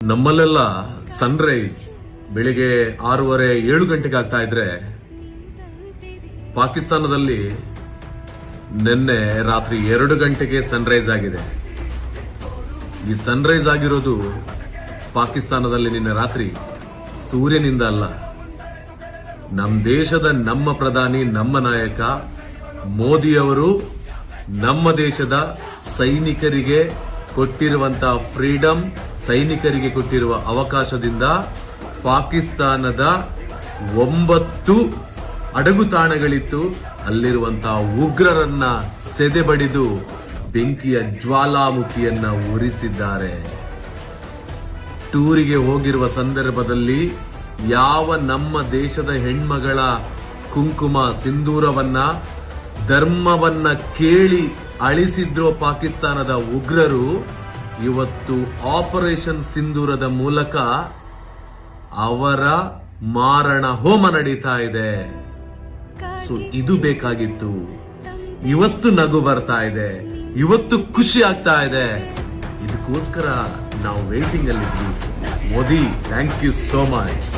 ನಮ್ಮಲ್ಲೆಲ್ಲ Sunrise ಬೆಳಿಗ್ಗೆ 6:30 7 ಗಂಟೆಗೆ ಆಗ್ತಾ ಇದ್ರೆ ಪಾಕಿಸ್ತಾನದಲ್ಲಿ ನಿನ್ನೆ ರಾತ್ರಿ 2 ಗಂಟೆಗೆ ಸನ್ರೈಸ್ ಆಗಿದೆ. ಈ ಸನ್ರೈಸ್ ಆಗಿರೋದು ಪಾಕಿಸ್ತಾನದಲ್ಲಿ ನಿನ್ನೆ ರಾತ್ರಿ ಸೂರ್ಯನಿಂದ ಅಲ್ಲ, ನಮ್ಮ ದೇಶದ ನಮ್ಮ ಪ್ರಧಾನಿ ನಮ್ಮ ನಾಯಕ ಮೋದಿಯವರು ನಮ್ಮ ದೇಶದ ಸೈನಿಕರಿಗೆ ಕೊಟ್ಟಿರುವಂತಹ ಫ್ರೀಡಂ, ಸೈನಿಕರಿಗೆ ಕೊಟ್ಟಿರುವ ಅವಕಾಶದಿಂದ ಪಾಕಿಸ್ತಾನದ 9 ಅಡಗುತಾಣಗಳಿತ್ತು, ಅಲ್ಲಿರುವಂತಹ ಉಗ್ರರನ್ನ ಸೆದೆಬಡಿದು ಬೆಂಕಿಯ ಜ್ವಾಲಾಮುಖಿಯನ್ನ ಉರಿಸಿದ್ದಾರೆ. ಟೂರಿಗೆ ಹೋಗಿರುವ ಸಂದರ್ಭದಲ್ಲಿ ಯಾವ ನಮ್ಮ ದೇಶದ ಹೆಣ್ಮಗಳ ಕುಂಕುಮ ಸಿಂಧೂರವನ್ನ ಧರ್ಮವನ್ನ ಕೇಳಿ ಅಳಿಸಿದ್ರು ಪಾಕಿಸ್ತಾನದ ಉಗ್ರರು, ಇವತ್ತು ಆಪರೇಷನ್ ಸಿಂಧೂರದ ಮೂಲಕ ಅವರ ಮಾರಣ ಹೋಮ ನಡೀತಾ ಇದೆ. ಸೊ ಇದು ಬೇಕಾಗಿತ್ತು. ಇವತ್ತು ನಗು ಬರ್ತಾ ಇದೆ, ಇವತ್ತು ಖುಷಿ ಆಗ್ತಾ ಇದೆ. ಇದಕ್ಕೋಸ್ಕರ ನಾವು ವೇಟಿಂಗ್ ಅಲ್ಲಿ ಇದ್ವಿ. Modi, thank you so much.